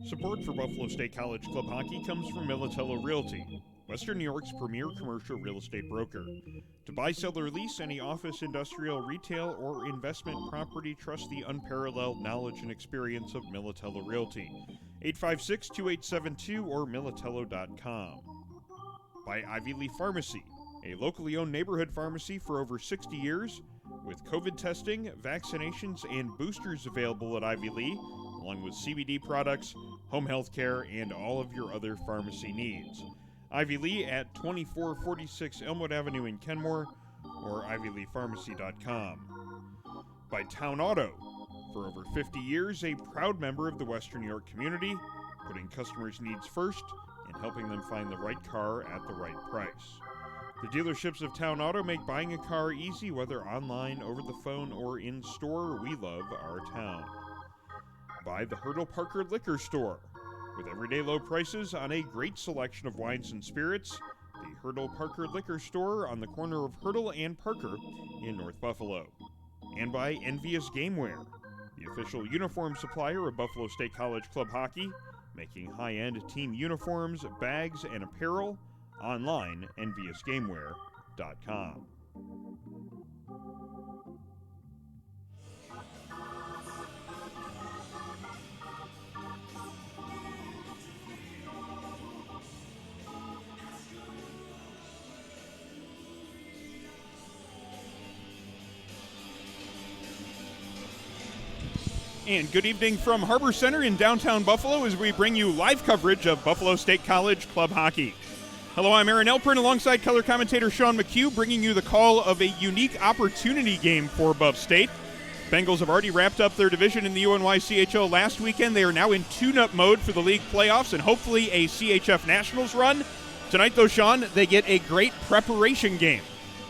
Support for Buffalo State College Club Hockey comes from Militello Realty, Western New York's premier commercial real estate broker. To buy, sell, or lease any office, industrial, retail, or investment property, trust the unparalleled knowledge and experience of Militello Realty. 856-2872 or militello.com. By Ivy Leaf Pharmacy, a locally owned neighborhood pharmacy for over 60 years, with COVID testing, vaccinations, and boosters available at Ivy Lee, along with CBD products, home health care, and all of your other pharmacy needs. Ivy Lee at 2446 Elmwood Avenue in Kenmore, or ivyleepharmacy.com. By Town Auto, for over 50 years, a proud member of the Western New York community, putting customers' needs first and helping them find the right car at the right price. The dealerships of Town Auto make buying a car easy, whether online, over the phone, or in store. We love our town. By the Hurdle Parker Liquor Store, with everyday low prices on a great selection of wines and spirits. The Hurdle Parker Liquor Store on the corner of Hurdle and Parker in North Buffalo. And by Envious Gameware, the official uniform supplier of Buffalo State College Club Hockey, making high-end team uniforms, bags, and apparel. Online, enviousgameware.com. And good evening from Harborcenter in downtown Buffalo as we bring you live coverage of Buffalo State College Club Hockey. Hello, I'm Aaron Elpern alongside color commentator Sean McHugh, bringing you the call of a unique opportunity game for Buff State. Bengals have already wrapped up their division in the UNY-CHO last weekend. They are now in tune-up mode for the league playoffs and hopefully a CHF Nationals run. Tonight, though, Sean, they get a great preparation game.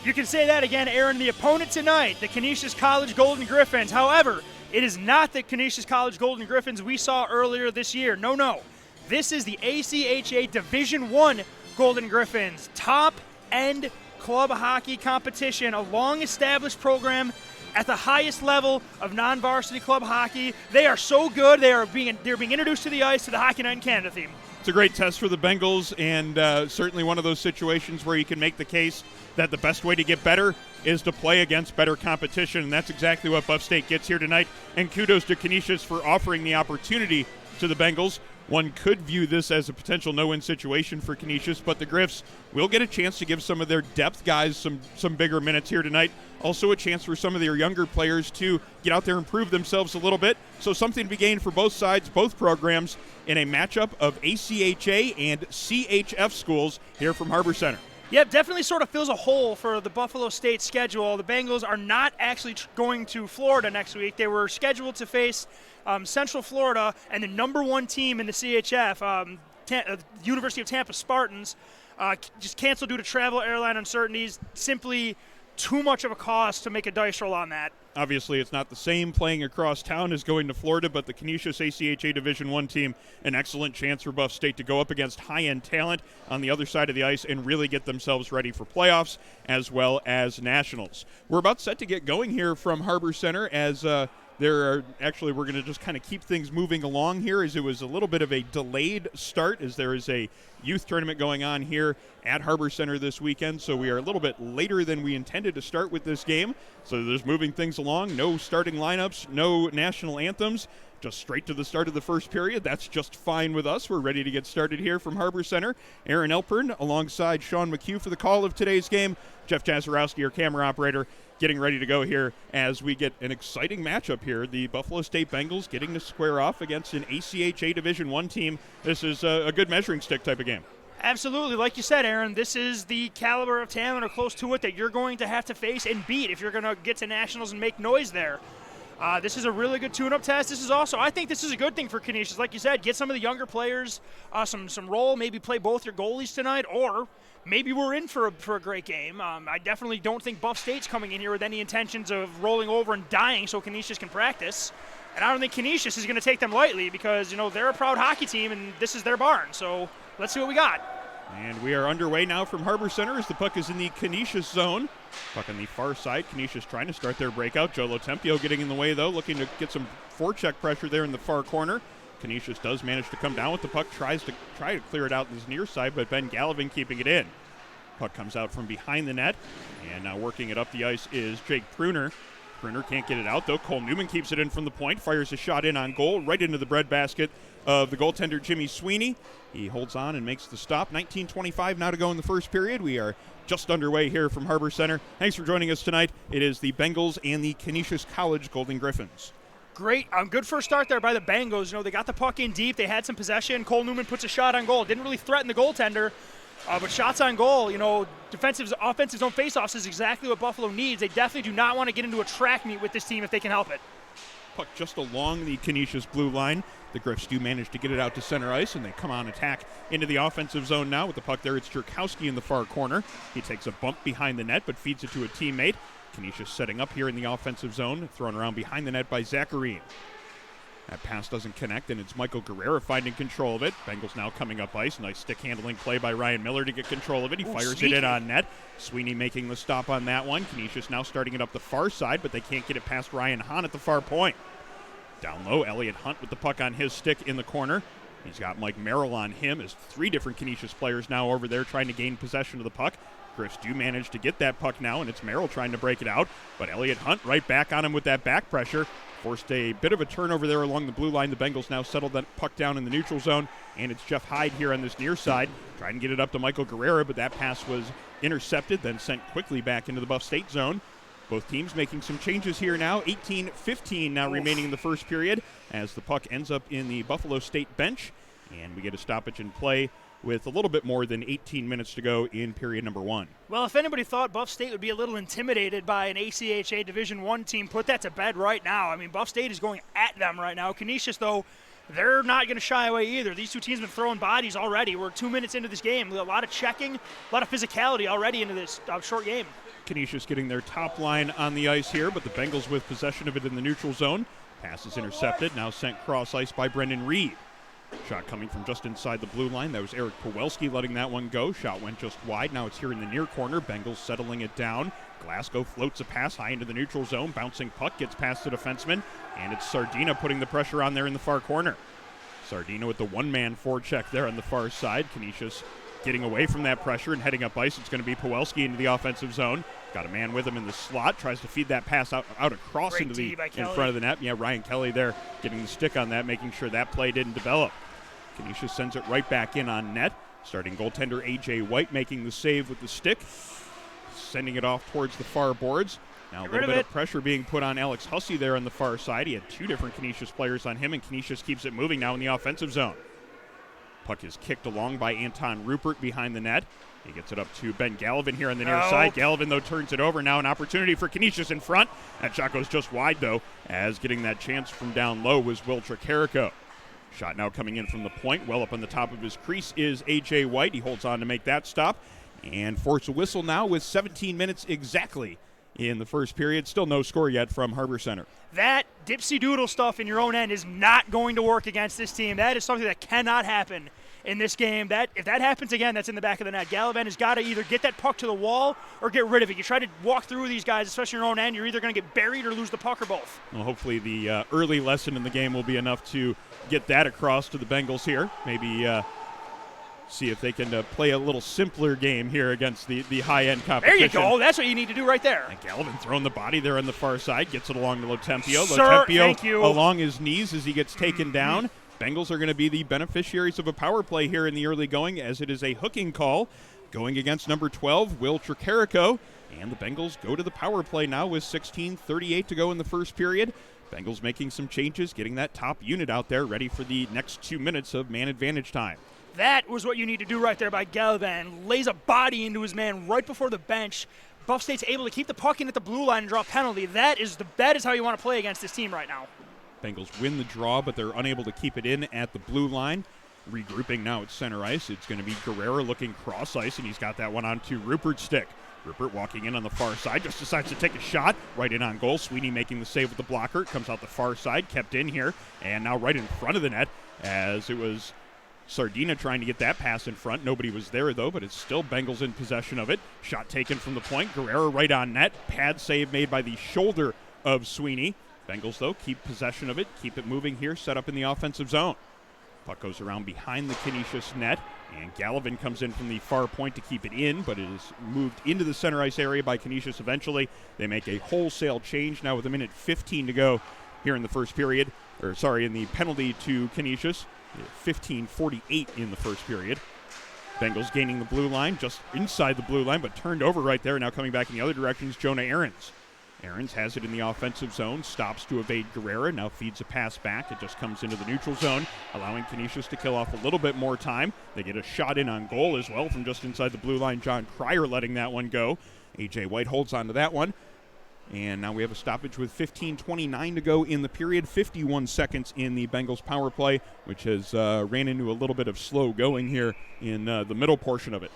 You can say that again, Aaron. The opponent tonight, the Canisius College Golden Griffins. However, it is not the Canisius College Golden Griffins we saw earlier this year. No. This is the ACHA Division I Golden Griffins, top-end club hockey competition, a long-established program at the highest level of non-varsity club hockey. They are so good. They're being introduced to the ice to the Hockey Night in Canada theme. It's a great test for the Bengals, and certainly one of those situations where you can make the case that the best way to get better is to play against better competition, and that's exactly what Buff State gets here tonight. And kudos to Canisius for offering the opportunity to the Bengals. One could view this as a potential no-win situation for Canisius, but the Griffs will get a chance to give some of their depth guys some bigger minutes here tonight. Also a chance for some of their younger players to get out there and prove themselves a little bit. So something to be gained for both sides, both programs, in a matchup of ACHA and CHF schools here from Harborcenter. Yep, definitely sort of fills a hole for the Buffalo State schedule. The Bengals are not actually going to Florida next week. They were scheduled to face Central Florida and the number one team in the CHF, University of Tampa Spartans, just canceled due to travel airline uncertainties. Simply too much of a cost to make a dice roll on that. Obviously, it's not the same playing across town as going to Florida, but the Canisius ACHA Division I team, an excellent chance for Buff State to go up against high-end talent on the other side of the ice and really get themselves ready for playoffs as well as nationals. We're about set to get going here from Harborcenter as we're going to just kind of keep things moving along here, as it was a little bit of a delayed start as there is a youth tournament going on here at Harborcenter this weekend. So we are a little bit later than we intended to start with this game. So there's moving things along. No starting lineups, no national anthems. just straight to the start of the first period. That's just fine with us. We're ready to get started here from Harborcenter. Aaron Elpern alongside Sean McHugh for the call of today's game. Jeff Jazarowski, our camera operator, getting ready to go here as we get an exciting matchup here. The Buffalo State Bengals getting to square off against an ACHA Division I team. This is a good measuring stick type of game. Absolutely. Like you said, Aaron, this is the caliber of talent or close to it that you're going to have to face and beat if you're going to get to nationals and make noise there. This is a really good tune-up test. This is also, I think this is a good thing for Canisius. Like you said, get some of the younger players some role, maybe play both your goalies tonight, or maybe we're in for a great game. I definitely don't think Buff State's coming in here with any intentions of rolling over and dying so Canisius can practice. And I don't think Canisius is going to take them lightly because, they're a proud hockey team and this is their barn. So let's see what we got. And we are underway now from Harborcenter as the puck is in the Canisius zone. Puck on the far side. Canisius trying to start their breakout. Joe Lotempio getting in the way, though, looking to get some forecheck pressure there in the far corner. Canisius does manage to come down with the puck, try to clear it out in his near side, but Ben Gallivan keeping it in. Puck comes out from behind the net, and now working it up the ice is Jake Pruner. Pruner can't get it out, though. Cole Newman keeps it in from the point, fires a shot in on goal, right into the breadbasket of the goaltender Jimmy Sweeney. He holds on and makes the stop. 19:25 now to go in the first period. We are just underway here from Harborcenter. Thanks for joining us tonight. It is the Bengals and the Canisius College Golden Griffins. Great. Good first start there by the Bengals. They got the puck in deep. They had some possession. Cole Newman puts a shot on goal. Didn't really threaten the goaltender. But shots on goal, offensive zone faceoffs is exactly what Buffalo needs. They definitely do not want to get into a track meet with this team if they can help it. Puck just along the Canisius blue line. The Griffs do manage to get it out to center ice, and they come on attack into the offensive zone now with the puck there. It's Jerkowski in the far corner. He takes a bump behind the net, but feeds it to a teammate. Canisius setting up here in the offensive zone, thrown around behind the net by Zacharine. That pass doesn't connect, and it's Michael Guerrera finding control of it. Bengals now coming up ice. Nice stick handling play by Ryan Miller to get control of it. He fires it in on net. Sweeney making the stop on that one. Canisius now starting it up the far side, but they can't get it past Ryan Hahn at the far point. Down low, Elliot Hunt with the puck on his stick in the corner. He's got Mike Merrill on him as three different Canisius players now over there trying to gain possession of the puck. Griffs do manage to get that puck now, and it's Merrill trying to break it out. But Elliot Hunt right back on him with that back pressure. Forced a bit of a turnover there along the blue line. The Bengals now settled that puck down in the neutral zone, and it's Jeff Hyde here on this near side trying to get it up to Michael Guerrera, but that pass was intercepted, then sent quickly back into the Buff State zone. Both teams making some changes here now. 18-15 now remaining in the first period as the puck ends up in the Buffalo State bench, and we get a stoppage in play with a little bit more than 18 minutes to go in period number one. Well, if anybody thought Buff State would be a little intimidated by an ACHA Division I team, put that to bed right now. I mean, Buff State is going at them right now. Canisius, though, they're not going to shy away either. These two teams have been throwing bodies already. We're 2 minutes into this game. A lot of checking, a lot of physicality already into this short game. Canisius getting their top line on the ice here, but the Bengals with possession of it in the neutral zone. Pass is intercepted, now sent cross ice by Brendan Reed. Shot coming from just inside the blue line. That was Eric Pawelski letting that one go. Shot went just wide. Now it's here in the near corner. Bengals settling it down. Glasgow floats a pass high into the neutral zone. Bouncing puck gets past the defenseman. And it's Sardina putting the pressure on there in the far corner. Sardina with the one-man forecheck there on the far side. Canisius getting away from that pressure and heading up ice. It's going to be Pawelski into the offensive zone. Got a man with him in the slot. Tries to feed that pass out across Great into the in Kelly. front of the net. Yeah, Ryan Kelly there getting the stick on that, making sure that play didn't develop. Canisius sends it right back in on net. Starting goaltender A.J. White making the save with the stick. Sending it off towards the far boards. Now a little bit of pressure being put on Alex Hussey there on the far side. He had two different Canisius players on him, and Canisius keeps it moving now in the offensive zone. Puck is kicked along by Anton Rupert behind the net. He gets it up to Ben Gallivan here on the near side. Gallivan, though, turns it over. Now an opportunity for Canisius in front. That shot goes just wide, though, as getting that chance from down low was Will Tricarico. Shot now coming in from the point. Well up on the top of his crease is A.J. White. He holds on to make that stop. And force a whistle now with 17 minutes exactly in the first period. Still no score yet from Harborcenter. That dipsy-doodle stuff in your own end is not going to work against this team. That is something that cannot happen in this game. If that happens again, that's in the back of the net. Gallivan has got to either get that puck to the wall or get rid of it. You try to walk through these guys, especially in your own end, you're either going to get buried or lose the puck or both. Well, hopefully the early lesson in the game will be enough to get that across to the Bengals here. Maybe see if they can play a little simpler game here against the high-end competition. There you go. That's what you need to do right there. And Galvin throwing the body there on the far side, gets it along to Lotempio. Sir, thank you. Along his knees as he gets taken down. Bengals are going to be the beneficiaries of a power play here in the early going, as it is a hooking call going against number 12, Will Tricarico. And the Bengals go to the power play now with 16:38 to go in the first period. Bengals making some changes, getting that top unit out there ready for the next 2 minutes of man advantage time. That was what you need to do right there by Galvin. Lays a body into his man right before the bench. Buff State's able to keep the puck in at the blue line and draw a penalty. That is how you want to play against this team right now. Bengals win the draw, but they're unable to keep it in at the blue line. Regrouping now at center ice. It's going to be Guerrera looking cross ice, and he's got that one onto Rupert's stick. Rupert walking in on the far side, just decides to take a shot right in on goal. Sweeney making the save with the blocker. It comes out the far side, kept in here, and now right in front of the net, as it was Sardina trying to get that pass in front. Nobody was there, though, but it's still Bengals in possession of it. Shot taken from the point. Guerrera right on net. Pad save made by the shoulder of Sweeney. Bengals, though, keep possession of it, keep it moving here, set up in the offensive zone. Puck goes around behind the Canisius net, and Galvin comes in from the far point to keep it in, but it is moved into the center ice area by Canisius eventually. They make a wholesale change now with 1:15 to go here in the first period, in the penalty to Canisius. 15:48 in the first period. Bengals gaining the blue line, just inside the blue line, but turned over right there. Now coming back in the other direction is Jonah Ahrens. Ahrens has it in the offensive zone, stops to evade Guerrera, now feeds a pass back. It just comes into the neutral zone, allowing Canisius to kill off a little bit more time. They get a shot in on goal as well from just inside the blue line. John Cryer letting that one go. A.J. White holds on to that one. And now we have a stoppage with 15:29 to go in the period, 51 seconds in the Bengals power play, which has ran into a little bit of slow going here in the middle portion of it.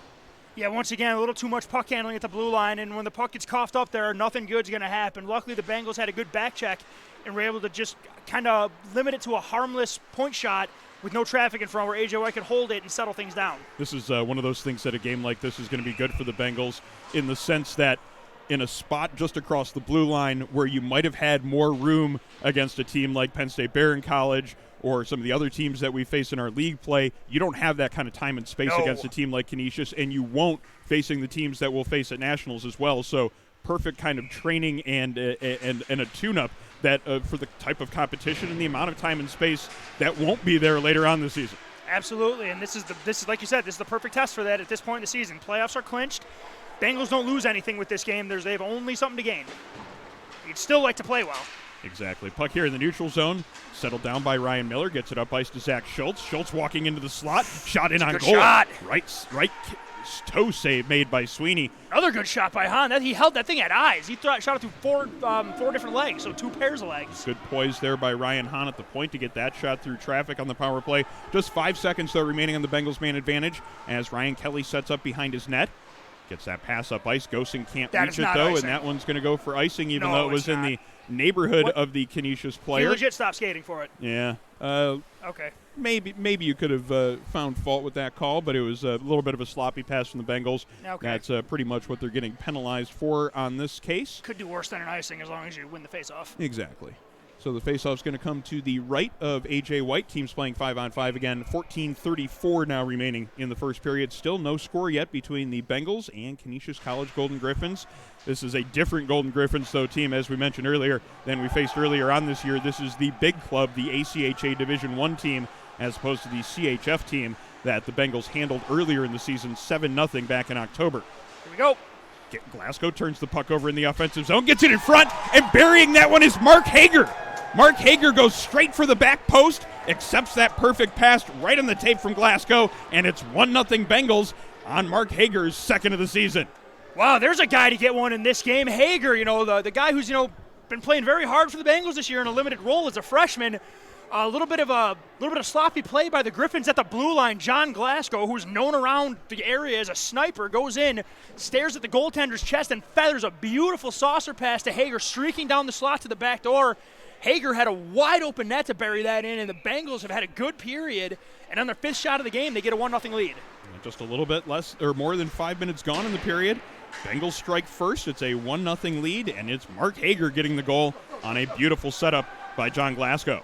Yeah, once again, a little too much puck handling at the blue line, and when the puck gets coughed up there, nothing good's going to happen. Luckily, the Bengals had a good back check and were able to just kind of limit it to a harmless point shot with no traffic in front where A.J. White could hold it and settle things down. This is one of those things that a game like this is going to be good for the Bengals in the sense that in a spot just across the blue line where you might have had more room against a team like Penn State Barron College or some of the other teams that we face in our league play, you don't have that kind of time and space against a team like Canisius, and you won't facing the teams that we'll face at Nationals as well. So perfect kind of training and a tune-up that for the type of competition and the amount of time and space that won't be there later on this season. Absolutely, and this is like you said, this is the perfect test for that at this point in the season. Playoffs are clinched. Bengals don't lose anything with this game. They have only something to gain. You'd still like to play well. Exactly. Puck here in the neutral zone. Settled down by Ryan Miller. Gets it up ice to Zach Schultz. Schultz walking into the slot. Shot in on good goal. Shot. Right toe save made by Sweeney. Another good shot by Hahn. He held that thing at eyes. He shot it through four different legs, so 2 pairs of legs. Good poise there by Ryan Hahn at the point to get that shot through traffic on the power play. Just 5 seconds, though, remaining on the Bengals' man advantage as Ryan Kelly sets up behind his net. Gets that pass up ice. Gosen can't reach it, though, and that one's going to go for icing, even though it was in the neighborhood of the Canisius player. He legit stopped skating for it. Yeah. Okay. Maybe you could have found fault with that call, but it was a little bit of a sloppy pass from the Bengals. Okay. That's pretty much what they're getting penalized for on this case. Could do worse than an icing as long as you win the face-off. Exactly. So the face-off is going to come to the right of A.J. White. Teams playing 5-on-5 again. 14:34 now remaining in the first period. Still no score yet between the Bengals and Canisius College Golden Griffins. This is a different Golden Griffins, though, team, as we mentioned earlier, than we faced earlier on this year. This is the big club, the ACHA Division I team, as opposed to the CHF team that the Bengals handled earlier in the season, 7-0 back in October. Here we go. Glasgow turns the puck over in the offensive zone, gets it in front, and burying that one is Mark Hager. Mark Hager goes straight for the back post, accepts that perfect pass right on the tape from Glasgow, and it's 1-0 Bengals on Mark Hager's second of the season. Wow, there's a guy to get one in this game. Hager, the guy who's, been playing very hard for the Bengals this year in a limited role as a freshman. A little bit of sloppy play by the Griffins at the blue line. John Glasgow, who's known around the area as a sniper, goes in, stares at the goaltender's chest, and feathers a beautiful saucer pass to Hager, streaking down the slot to the back door. Hager had a wide open net to bury that in, and the Bengals have had a good period. And on their 5th shot of the game, they get a 1-0 lead. Just a little bit less or more than 5 minutes gone in the period. Bengals strike first. It's a 1-0 lead, and it's Mark Hager getting the goal on a beautiful setup by John Glasgow.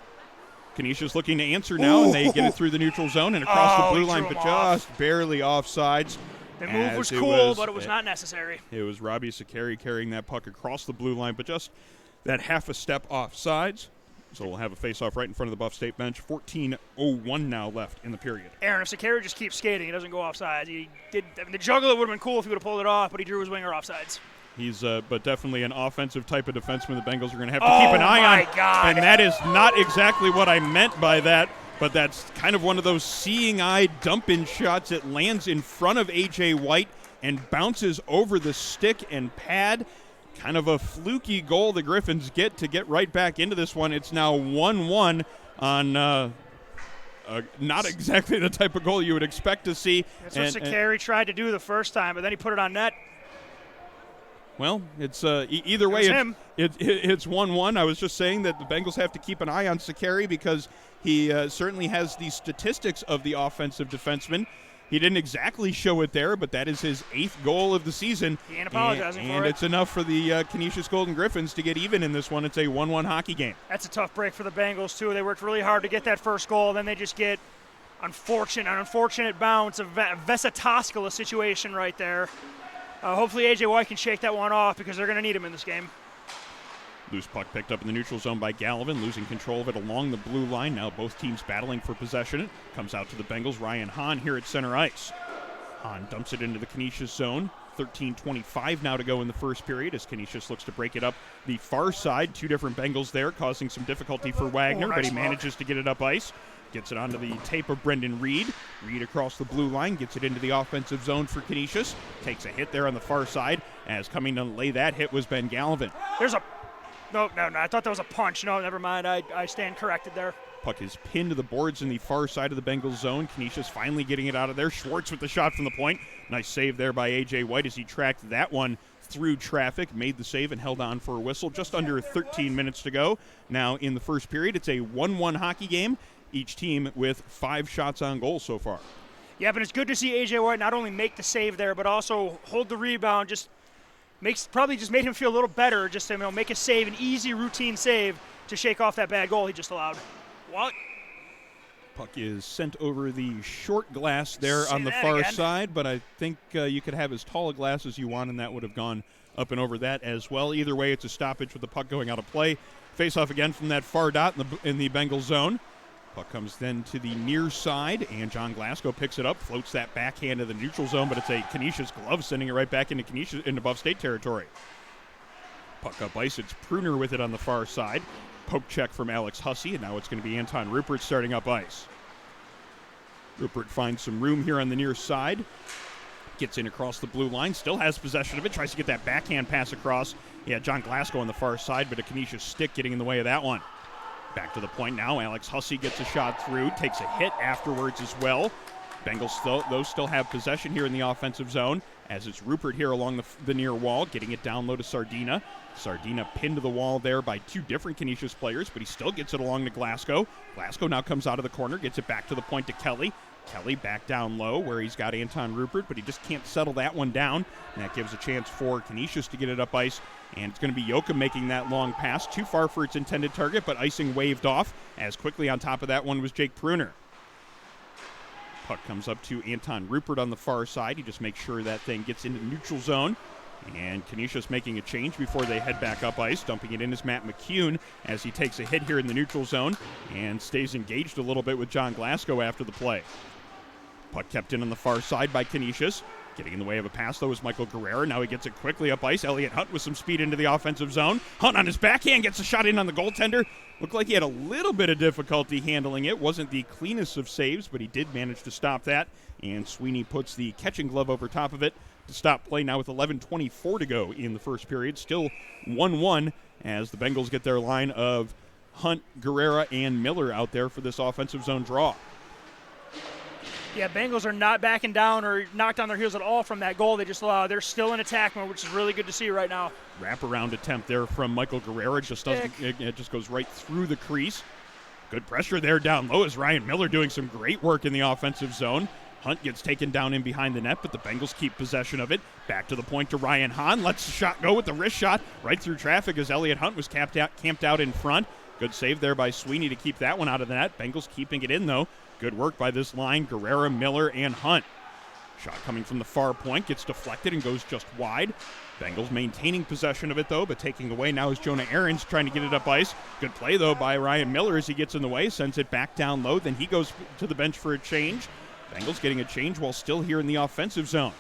Canisius looking to answer now, and they get it through the neutral zone and across the blue line, but just barely offsides. The move was cool, but it was not necessary. It was Robbie Sakari carrying that puck across the blue line, but just that half a step offsides. So we'll have a face-off right in front of the Buff State bench. 14:01 now left in the period. Aaron, if Sakari just keeps skating, he doesn't go offsides. The juggler would have been cool if he would have pulled it off, but he drew his winger offsides. He's but definitely an offensive type of defenseman the Bengals are going to have to keep an eye on. Oh, my God. And that is not exactly what I meant by that, but that's kind of one of those seeing-eye dump-in shots. It lands in front of A.J. White and bounces over the stick and pad. Kind of a fluky goal the Griffins get right back into this one. It's now 1-1 on not exactly the type of goal you would expect to see. That's what Sakari tried to do the first time, but then he put it on net. Well, it's either way, it's 1-1. I was just saying that the Bengals have to keep an eye on Sakari because he certainly has the statistics of the offensive defenseman. He didn't exactly show it there, but that is his 8th goal of the season. He ain't apologizing for it. And it's enough for the Canisius Golden Griffins to get even in this one. It's a 1-1 hockey game. That's a tough break for the Bengals, too. They worked really hard to get that first goal, then they just get an unfortunate bounce, a Vesatoskala situation right there. Hopefully A.J. White can shake that one off because they're going to need him in this game. Loose puck picked up in the neutral zone by Gallivan, losing control of it along the blue line. Now both teams battling for possession. It comes out to the Bengals. Ryan Hahn here at center ice. Hahn dumps it into the Canisius zone. 13:25 now to go in the first period as Canisius looks to break it up the far side. Two different Bengals there, causing some difficulty for Wagner, but he manages to get it up ice. Gets it onto the tape of Brendan Reed. Reed across the blue line, gets it into the offensive zone for Canisius. Takes a hit there on the far side, as coming to lay that hit was Ben Gallivan. No, I thought that was a punch. No, never mind. I stand corrected there. Puck is pinned to the boards in the far side of the Bengals zone. Canisius finally getting it out of there. Schwartz with the shot from the point. Nice save there by A.J. White as he tracked that one through traffic, made the save, and held on for a whistle. Just under 13 minutes to go. Now in the first period, it's a 1-1 hockey game. Each team with 5 shots on goal so far. Yeah, but it's good to see A.J. White not only make the save there, but also hold the rebound. Probably just made him feel a little better, just to make a save, an easy routine save to shake off that bad goal he just allowed. What? Puck is sent over the short glass there on the far side, but I think you could have as tall a glass as you want, and that would have gone up and over that as well. Either way, it's a stoppage with the puck going out of play. Face off again from that far dot in the Bengals zone. Puck comes then to the near side, and John Glasgow picks it up, floats that backhand to the neutral zone, but it's a Canisius glove sending it right back into Buff State territory. Puck up ice, it's Pruner with it on the far side. Poke check from Alex Hussey, and now it's going to be Anton Rupert starting up ice. Rupert finds some room here on the near side. Gets in across the blue line, still has possession of it, tries to get that backhand pass across. Yeah, John Glasgow on the far side, but a Canisius stick getting in the way of that one. Back to the point now. Alex Hussey gets a shot through, takes a hit afterwards as well. Bengals still have possession here in the offensive zone as it's Rupert here along the near wall, getting it down low to Sardina. Sardina pinned to the wall there by 2 different Canisius players, but he still gets it along to Glasgow. Glasgow now comes out of the corner, gets it back to the point to Kelly. Kelly back down low where he's got Anton Rupert, but he just can't settle that one down. And that gives a chance for Canisius to get it up ice. And it's going to be Yoakum making that long pass. Too far for its intended target, but icing waved off. As quickly on top of that one was Jake Pruner. Puck comes up to Anton Rupert on the far side. He just makes sure that thing gets into the neutral zone. And Canisius making a change before they head back up ice. Dumping it in is Matt McCune as he takes a hit here in the neutral zone and stays engaged a little bit with John Glasgow after the play. Puck kept in on the far side by Canisius. Getting in the way of a pass, though, is Michael Guerrero. Now he gets it quickly up ice. Elliot Hunt with some speed into the offensive zone. Hunt on his backhand gets a shot in on the goaltender. Looked like he had a little bit of difficulty handling it. Wasn't the cleanest of saves, but he did manage to stop that. And Sweeney puts the catching glove over top of it to stop play now with 11:24 to go in the first period. Still 1-1 as the Bengals get their line of Hunt, Guerrero, and Miller out there for this offensive zone draw. Yeah, Bengals are not backing down or knocked on their heels at all from that goal they just allowed. They're still in attack mode, which is really good to see right now. Wraparound attempt there from Michael Guerrero. It just goes right through the crease. Good pressure there down low as Ryan Miller doing some great work in the offensive zone. Hunt gets taken down in behind the net, but the Bengals keep possession of it. Back to the point to Ryan Hahn. Lets the shot go with the wrist shot right through traffic as Elliot Hunt was camped out in front. Good save there by Sweeney to keep that one out of the net. Bengals keeping it in, though. Good work by this line, Guerrera, Miller, and Hunt. Shot coming from the far point, gets deflected and goes just wide. Bengals maintaining possession of it, though, but taking away now is Jonah Aarons trying to get it up ice. Good play, though, by Ryan Miller as he gets in the way, sends it back down low. Then he goes to the bench for a change. Bengals getting a change while still here in the offensive zone.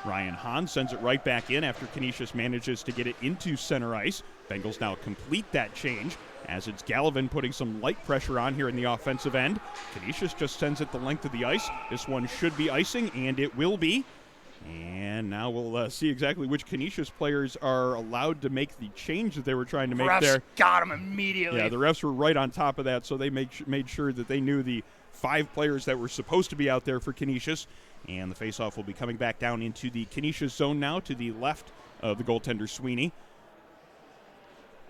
Ryan Hahn sends it right back in after Canisius manages to get it into center ice. Bengals now complete that change as it's Gallivan putting some light pressure on here in the offensive end. Canisius just sends it the length of the ice. This one should be icing, and it will be. And now we'll see exactly which Canisius players are allowed to make the change that they were trying to make there. Refs got him immediately. Yeah, the refs were right on top of that, so they made sure that they knew the 5 players that were supposed to be out there for Canisius. And the faceoff will be coming back down into the Canisius zone now to the left of the goaltender Sweeney.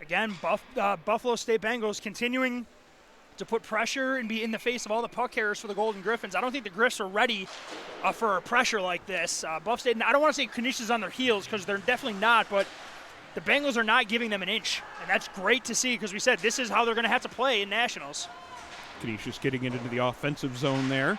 Again, Buffalo State Bengals continuing to put pressure and be in the face of all the puck carriers for the Golden Griffins. I don't think the Griffs are ready for a pressure like this. Buff State, I don't want to say Canisius on their heels because they're definitely not, but the Bengals are not giving them an inch. And that's great to see because we said this is how they're going to have to play in Nationals. Canisius getting it into the offensive zone there.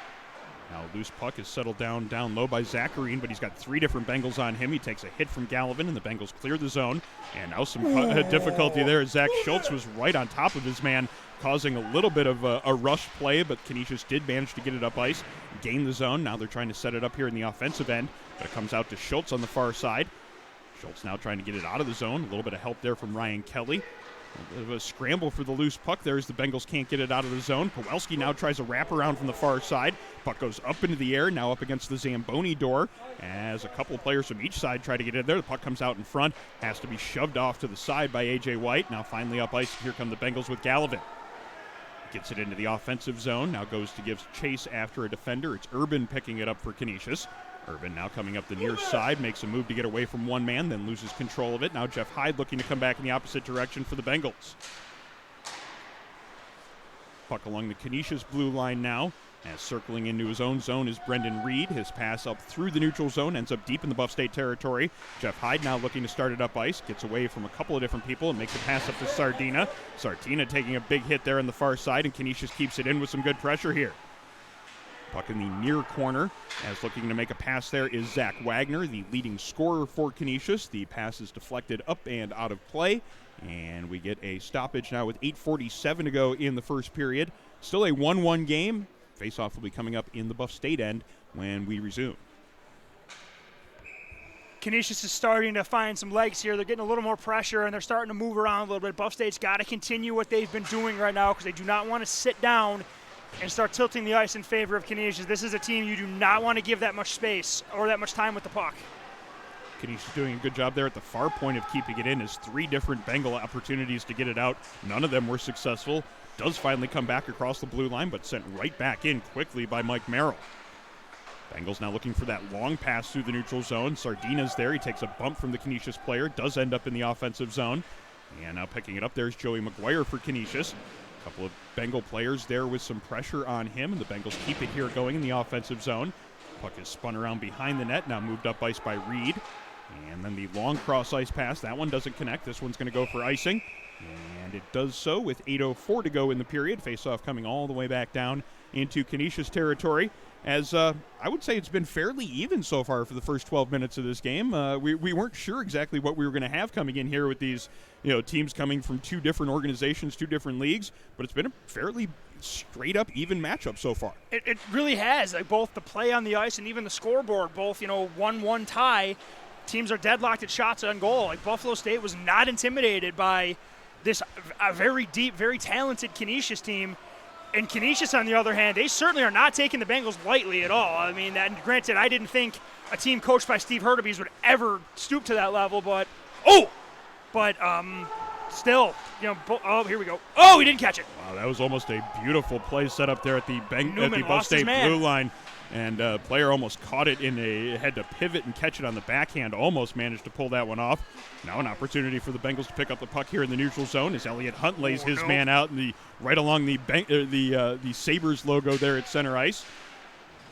Now a loose puck is settled down low by Zacharine, but he's got 3 different Bengals on him. He takes a hit from Gallivan, and the Bengals clear the zone. And now some difficulty there as Zach Schultz was right on top of his man, causing a little bit of a rush play, but Canisius did manage to get it up ice, gain the zone. Now they're trying to set it up here in the offensive end, but it comes out to Schultz on the far side. Schultz now trying to get it out of the zone. A little bit of help there from Ryan Kelly. A bit of a scramble for the loose puck there as the Bengals can't get it out of the zone. Pawelski now tries a wraparound from the far side. Puck goes up into the air, now up against the Zamboni door as a couple of players from each side try to get in there. The puck comes out in front, has to be shoved off to the side by A.J. White. Now finally up ice, here come the Bengals with Gallivan. Gets it into the offensive zone, now goes to give chase after a defender. It's Urban picking it up for Canisius. Urban now coming up the near side, makes a move to get away from one man, then loses control of it. Now Jeff Hyde looking to come back in the opposite direction for the Bengals. Puck along the Canisius blue line now, as circling into his own zone is Brendan Reed. His pass up through the neutral zone ends up deep in the Buff State territory. Jeff Hyde now looking to start it up ice, gets away from a couple of different people and makes a pass up to Sardina. Sardina taking a big hit there on the far side, and Canisius keeps it in with some good pressure here. Puck in the near corner, as looking to make a pass there is Zach Wagner, the leading scorer for Canisius. The pass is deflected up and out of play, and we get a stoppage now with 8:47 to go in the first period. Still a 1-1 game. Faceoff will be coming up in the Buff State end when we resume. Canisius is starting to find some legs here. They're getting a little more pressure, and they're starting to move around a little bit. Buff State's got to continue what they've been doing right now because they do not want to sit down and start tilting the ice in favor of Canisius. This is a team you do not want to give that much space or that much time with the puck. Canisius doing a good job there at the far point of keeping it in. Has 3 different Bengal opportunities to get it out. None of them were successful. Does finally come back across the blue line, but sent right back in quickly by Mike Merrill. Bengals now looking for that long pass through the neutral zone. Sardina's there. He takes a bump from the Canisius player. Does end up in the offensive zone. And now picking it up, there's Joey McGuire for Canisius. A couple of Bengal players there with some pressure on him, and the Bengals keep it here going in the offensive zone. Puck is spun around behind the net, now moved up ice by Reed. And then the long cross ice pass, that one doesn't connect. This one's going to go for icing. And it does so with 8:04 to go in the period. Faceoff coming all the way back down into Canisius territory. As I would say it's been fairly even so far for the first 12 minutes of this game. We weren't sure exactly what we were going to have coming in here with these teams coming from 2 different organizations, 2 different leagues, but it's been a fairly straight-up even matchup so far. It really has. Like both the play on the ice and even the scoreboard, both 1-1 tie. Teams are deadlocked at shots on goal. Like Buffalo State was not intimidated by this very deep, very talented Canisius team. And Canisius, on the other hand, they certainly are not taking the Bengals lightly at all. I mean, and granted, I didn't think a team coached by Steve Hurtubise would ever stoop to that level, still, here we go. Oh, he didn't catch it. Wow, that was almost a beautiful play set up there at the Buff State blue line. And player almost caught it had to pivot and catch it on the backhand, almost managed to pull that one off. Now an opportunity for the Bengals to pick up the puck here in the neutral zone as Elliot Hunt lays his man out right along the Sabres logo there at center ice.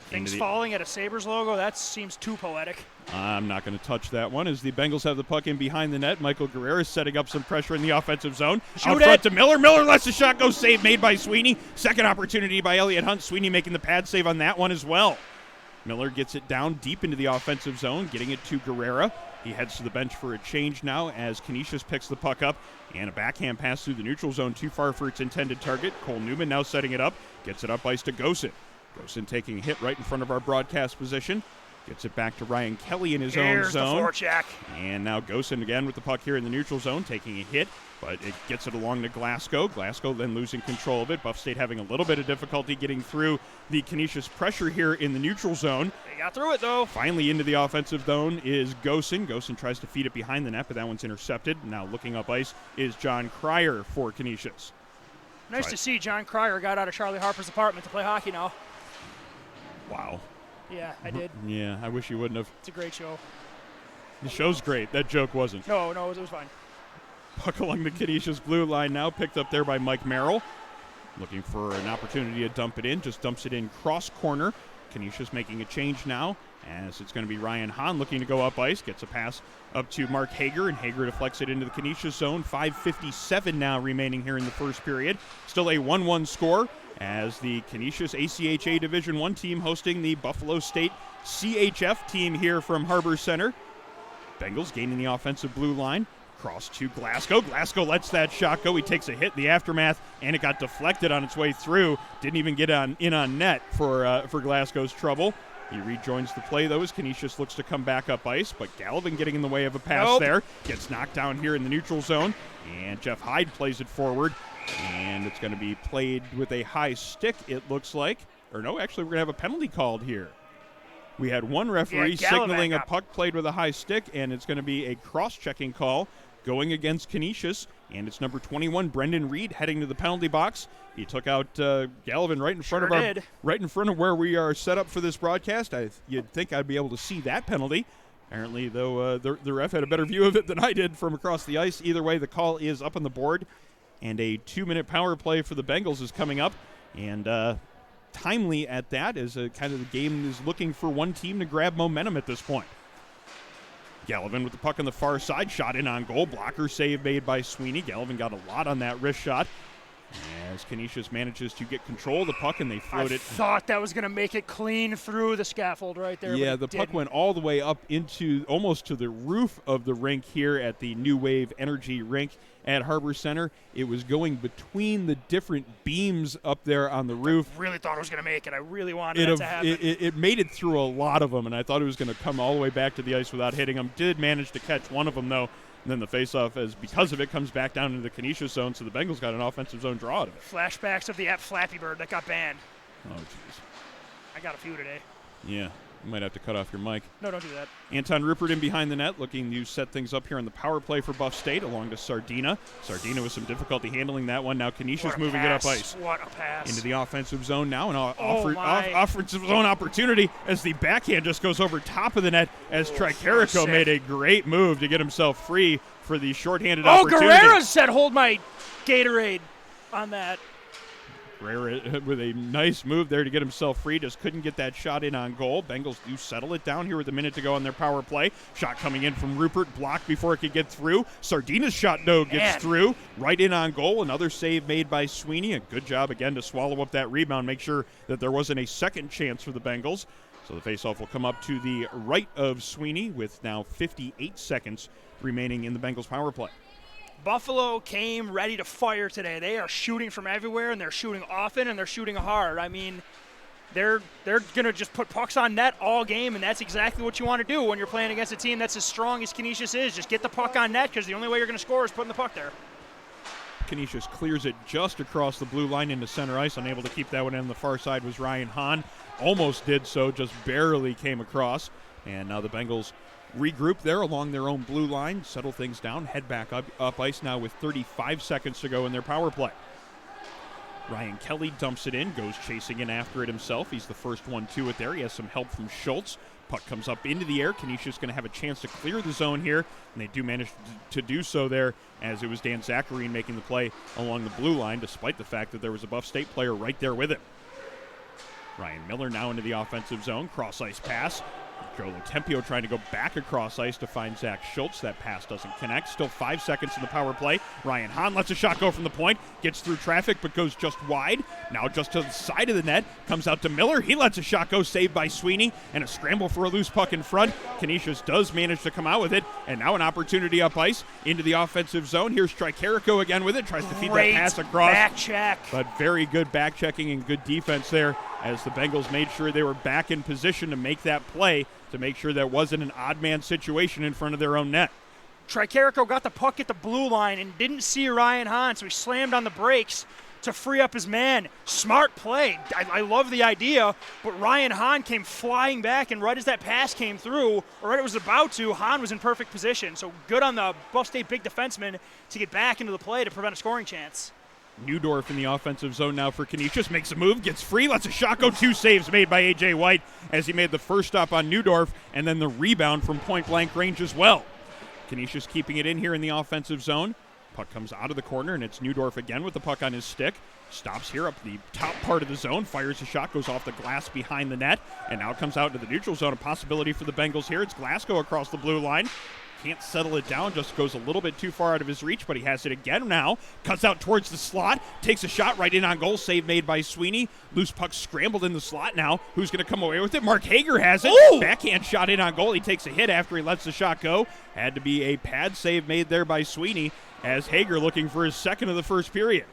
Things falling at a Sabres logo, that seems too poetic. I'm not going to touch that one as the Bengals have the puck in behind the net. Michael Guerrero is setting up some pressure in the offensive zone. Out front to Miller. Miller lets the shot go. Save made by Sweeney. Second opportunity by Elliott Hunt. Sweeney making the pad save on that one as well. Miller gets it down deep into the offensive zone, getting it to Guerrero. He heads to the bench for a change now as Canisius picks the puck up. And a backhand pass through the neutral zone too far for its intended target. Cole Newman now setting it up. Gets it up ice to Gosen. Gosen taking a hit right in front of our broadcast position. Gets it back to Ryan Kelly in his own zone. The forecheck. And now Gosen again with the puck here in the neutral zone, taking a hit, but it gets it along to Glasgow. Glasgow then losing control of it. Buff State having a little bit of difficulty getting through the Canisius pressure here in the neutral zone. They got through it, though. Finally into the offensive zone is Gosen. Gosen tries to feed it behind the net, but that one's intercepted. Now looking up ice is John Cryer for Canisius. Nice to see John Cryer got out of Charlie Harper's apartment to play hockey now. Wow. Yeah, I did. Yeah, I wish you wouldn't have. It's a great show. The show's great. That joke wasn't. No, it was fine. Puck along the Canisius blue line now, picked up there by Mike Merrill. Looking for an opportunity to dump it in, just dumps it in cross corner. Canisius making a change now, as it's going to be Ryan Hahn looking to go up ice. Gets a pass up to Mark Hager, and Hager deflects it into the Canisius zone. 5:57 now remaining here in the first period. Still a 1-1 score, as the Canisius ACHA Division I team hosting the Buffalo State CHF team here from Harborcenter. Bengals gaining the offensive blue line. Cross to Glasgow. Glasgow lets that shot go. He takes a hit in the aftermath, and it got deflected on its way through. Didn't even get in on net for Glasgow's trouble. He rejoins the play, though, as Canisius looks to come back up ice, but Gallivan getting in the way of a pass there. Gets knocked down here in the neutral zone, and Jeff Hyde plays it forward. And it's going to be played with a high stick, it looks like. Or no, actually, we're going to have a penalty called here. We had one referee signaling a puck played with a high stick, and it's going to be a cross-checking call going against Canisius. And it's number 21, Brendan Reed, heading to the penalty box. He took out Gallivan right in front of where we are set up for this broadcast. You'd think I'd be able to see that penalty. Apparently, though, the ref had a better view of it than I did from across the ice. Either way, the call is up on the board. And a 2-minute power play for the Bengals is coming up. And timely at that, as kind of the game is looking for one team to grab momentum at this point. Gallivan with the puck on the far side, shot in on goal. Blocker save made by Sweeney. Gallivan got a lot on that wrist shot. As Canisius manages to get control of the puck, and they float it. I thought that was going to make it clean through the scaffold right there. Yeah, the puck went all the way up into almost to the roof of the rink here at the New Wave Energy Rink at Harborcenter. It was going between the different beams up there on the roof. I really thought it was going to make it. I really wanted it to happen. It made it through a lot of them, and I thought it was going to come all the way back to the ice without hitting them. Did manage to catch one of them, though. And then the faceoff, because of it, comes back down into the Canisius zone, so the Bengals got an offensive zone draw out of it. Flashbacks of the Flappy Bird that got banned. Oh, jeez. I got a few today. Yeah, you might have to cut off your mic. No, don't do that. Anton Rupert in behind the net, looking to set things up here on the power play for Buff State, along to Sardina. Sardina with some difficulty handling that one. Now Canisius moving it up ice. What a pass. Into the offensive zone now, an offensive zone opportunity as the backhand just goes over top of the net, as Tricarico made a great move to get himself free for the shorthanded opportunity. Guerrero said, hold my Gatorade on that. Guerrero with a nice move there to get himself free. Just couldn't get that shot in on goal. Bengals do settle it down here with a minute to go on their power play. Shot coming in from Rupert, blocked before it could get through. Sardina's shot, though, gets through. Right in on goal. Another save made by Sweeney. A good job again to swallow up that rebound, make sure that there wasn't a second chance for the Bengals. So the faceoff will come up to the right of Sweeney with now 58 seconds remaining in the Bengals power play. Buffalo came ready to fire today. They are shooting from everywhere, and they're shooting often, and they're shooting hard. I mean, they're going to just put pucks on net all game, and that's exactly what you want to do when you're playing against a team that's as strong as Canisius is. Just get the puck on net, because the only way you're going to score is putting the puck there. Canisius clears it just across the blue line into center ice. Unable to keep that one in on the far side was Ryan Hahn. Almost did so, just barely came across. And now the Bengals regroup there along their own blue line, settle things down, head back up ice now with 35 seconds to go in their power play. Ryan Kelly dumps it in, goes chasing in after it himself. He's the first one to it there. He has some help from Schultz. Puck comes up into the air. Canisius going to have a chance to clear the zone here, and they do manage to do so there, as it was Dan Zacharine making the play along the blue line, despite the fact that there was a Buff State player right there with him. Ryan Miller now into the offensive zone. Cross ice pass. Joe Tempio trying to go back across ice to find Zach Schultz. That pass doesn't connect. Still 5 seconds in the power play. Ryan Hahn lets a shot go from the point. Gets through traffic but goes just wide. Now just to the side of the net. Comes out to Miller. He lets a shot go, saved by Sweeney. And a scramble for a loose puck in front. Canisius does manage to come out with it. And now an opportunity up ice into the offensive zone. Here's Tricarico again with it. Tries to feed that pass across. Back check. But very good back checking and good defense there as the Bengals made sure they were back in position to make that play, to make sure that wasn't an odd man situation in front of their own net. Tricarico got the puck at the blue line and didn't see Ryan Hahn, so he slammed on the brakes to free up his man. Smart play. I love the idea, but Ryan Hahn came flying back, and right as that pass came through, or right as it was about to, Hahn was in perfect position. So good on the Buff State big defenseman to get back into the play to prevent a scoring chance. Neudorf in the offensive zone now for Canisius. Makes a move, gets free, lets a shot go. 2 saves made by A.J. White as he made the first stop on Neudorf, and then the rebound from point-blank range as well. Canisius keeping it in here in the offensive zone. Puck comes out of the corner, and it's Neudorf again with the puck on his stick. Stops here up the top part of the zone, fires a shot, goes off the glass behind the net, and now comes out into the neutral zone. A possibility for the Bengals here. It's Glasgow across the blue line. Can't settle it down, just goes a little bit too far out of his reach, but he has it again now. Cuts out towards the slot, takes a shot right in on goal, save made by Sweeney. Loose puck scrambled in the slot now. Who's going to come away with it? Mark Hager has it. Ooh! Backhand shot in on goal. He takes a hit after he lets the shot go. Had to be a pad save made there by Sweeney as Hager looking for his second of the first period.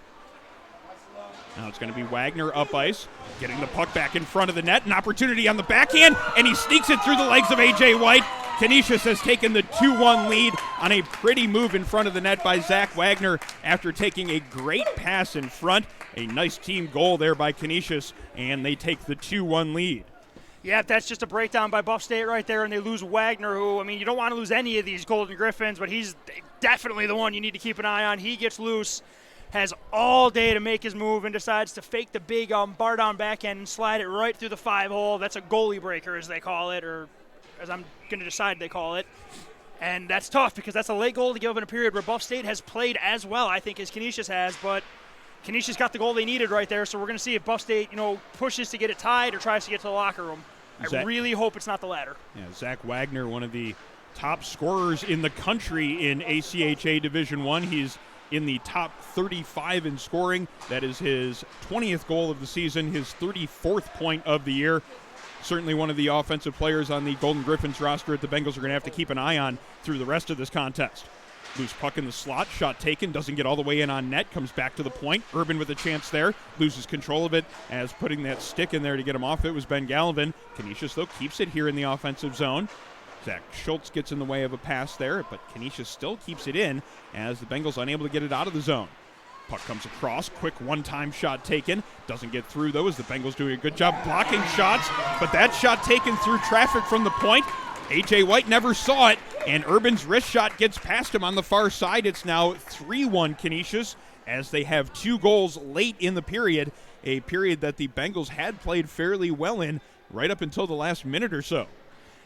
Now it's going to be Wagner up ice, getting the puck back in front of the net. An opportunity on the backhand, and he sneaks it through the legs of A.J. White. Canisius has taken the 2-1 lead on a pretty move in front of the net by Zach Wagner after taking a great pass in front. A nice team goal there by Canisius, and they take the 2-1 lead. Yeah, that's just a breakdown by Buff State right there, and they lose Wagner, who, I mean, you don't want to lose any of these Golden Griffins, but he's definitely the one you need to keep an eye on. He gets loose, has all day to make his move, and decides to fake the big bar down backhand and slide it right through the 5-hole. That's a goalie breaker, as they call it, or as I'm going to decide they call it. And that's tough because that's a late goal to give up in a period where Buff State has played as well, I think, as Canisius has, but Canisius got the goal they needed right there, so we're going to see if Buff State, pushes to get it tied or tries to get to the locker room. I really hope it's not the latter. Yeah, Zach Wagner, one of the top scorers in the country in ACHA Division I. He's in the top 35 in scoring. That is his 20th goal of the season, his 34th point of the year. Certainly one of the offensive players on the Golden Griffins roster that the Bengals are going to have to keep an eye on through the rest of this contest. Loose puck in the slot, shot taken, doesn't get all the way in on net, comes back to the point. Urban with a chance there, loses control of it as putting that stick in there to get him off. It was Ben Gallivan. Canisius, though, keeps it here in the offensive zone. Zach Schultz gets in the way of a pass there, but Canisius still keeps it in as the Bengals unable to get it out of the zone. Puck comes across, quick one-time shot taken. Doesn't get through, though, as the Bengals doing a good job blocking shots, but that shot taken through traffic from the point. A.J. White never saw it, and Urban's wrist shot gets past him on the far side. It's now 3-1 Canisius as they have 2 goals late in the period, a period that the Bengals had played fairly well in right up until the last minute or so.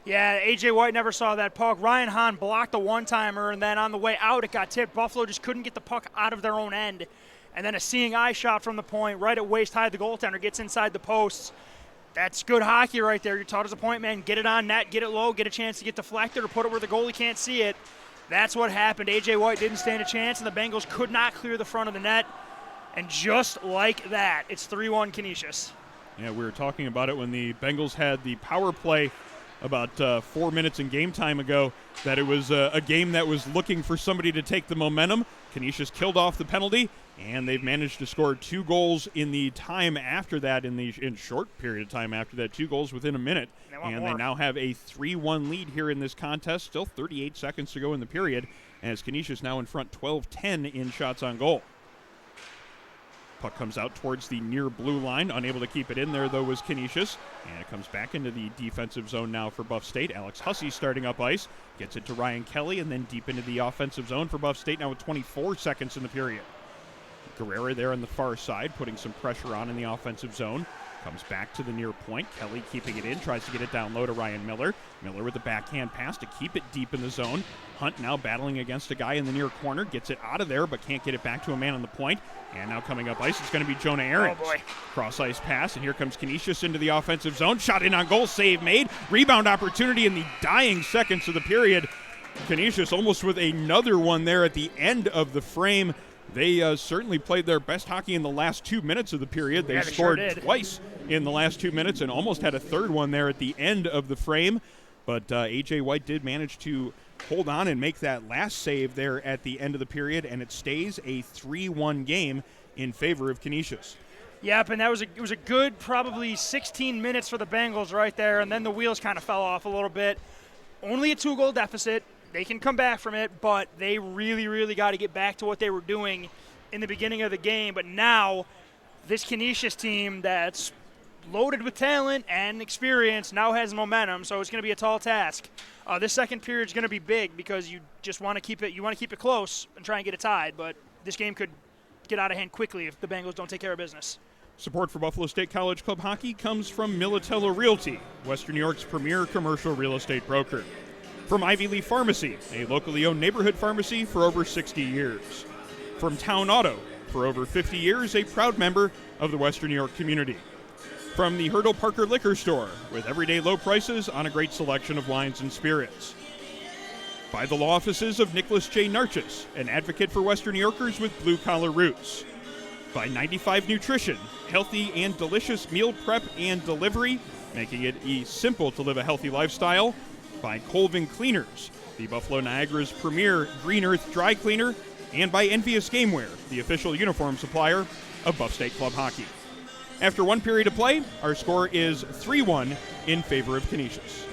Yeah, A.J. White never saw that puck. Ryan Hahn blocked the one-timer, and then on the way out it got tipped. Buffalo just couldn't get the puck out of their own end. And then a seeing eye shot from the point right at waist high. The goaltender gets inside the posts. That's good hockey right there. You're taught as a point man. Get it on net, get it low, get a chance to get deflected or put it where the goalie can't see it. That's what happened. A.J. White didn't stand a chance, and the Bengals could not clear the front of the net. And just like that, it's 3-1 Canisius. Yeah, we were talking about it when the Bengals had the power play about 4 minutes in game time ago, that it was a game that was looking for somebody to take the momentum. Canisius killed off the penalty, and they've managed to score 2 goals in the time after that, in short period of time after that, 2 goals within a minute. And they now have a 3-1 lead here in this contest. Still 38 seconds to go in the period, as Canisius now in front 12-10 in shots on goal. Puck comes out towards the near blue line. Unable to keep it in there, though, was Canisius. And it comes back into the defensive zone now for Buff State. Alex Hussey starting up ice. Gets it to Ryan Kelly, and then deep into the offensive zone for Buff State now with 24 seconds in the period. Guerrera there on the far side, putting some pressure on in the offensive zone. Comes back to the near point. Kelly keeping it in, tries to get it down low to Ryan Miller. Miller with the backhand pass to keep it deep in the zone. Hunt now battling against a guy in the near corner. Gets it out of there, but can't get it back to a man on the point. And now coming up ice, it's going to be Jonah Aarons. Oh, boy. Cross ice pass, and here comes Canisius into the offensive zone. Shot in on goal, save made. Rebound opportunity in the dying seconds of the period. Canisius almost with another one there at the end of the frame. They certainly played their best hockey in the last 2 minutes of the period. They scored twice in the last 2 minutes and almost had a third one there at the end of the frame. But A.J. White did manage to hold on and make that last save there at the end of the period, and it stays a 3-1 game in favor of Canisius. Yep, and it was a good probably 16 minutes for the Bengals right there, and then the wheels kind of fell off a little bit. Only a 2-goal deficit. They can come back from it, but they really, really got to get back to what they were doing in the beginning of the game. But now, this Canisius team that's loaded with talent and experience now has momentum, so it's going to be a tall task. This second period is going to be big because you just want to keep it close and try and get it tied. But this game could get out of hand quickly if the Bengals don't take care of business. Support for Buffalo State College Club hockey comes from Militello Realty, Western New York's premier commercial real estate broker. From Ivy Lee Pharmacy, a locally owned neighborhood pharmacy for over 60 years. From Town Auto, for over 50 years, a proud member of the Western New York community. From the Hurdle Parker Liquor Store, with everyday low prices on a great selection of wines and spirits. By the law offices of Nicholas J. Narchis, an advocate for Western New Yorkers with blue-collar roots. By 95 Nutrition, healthy and delicious meal prep and delivery, making it simple to live a healthy lifestyle. By Colvin Cleaners, the Buffalo Niagara's premier Green Earth dry cleaner, and by Envious Gameware, the official uniform supplier of Buff State Club hockey. After one period of play, our score is 3-1 in favor of Canisius.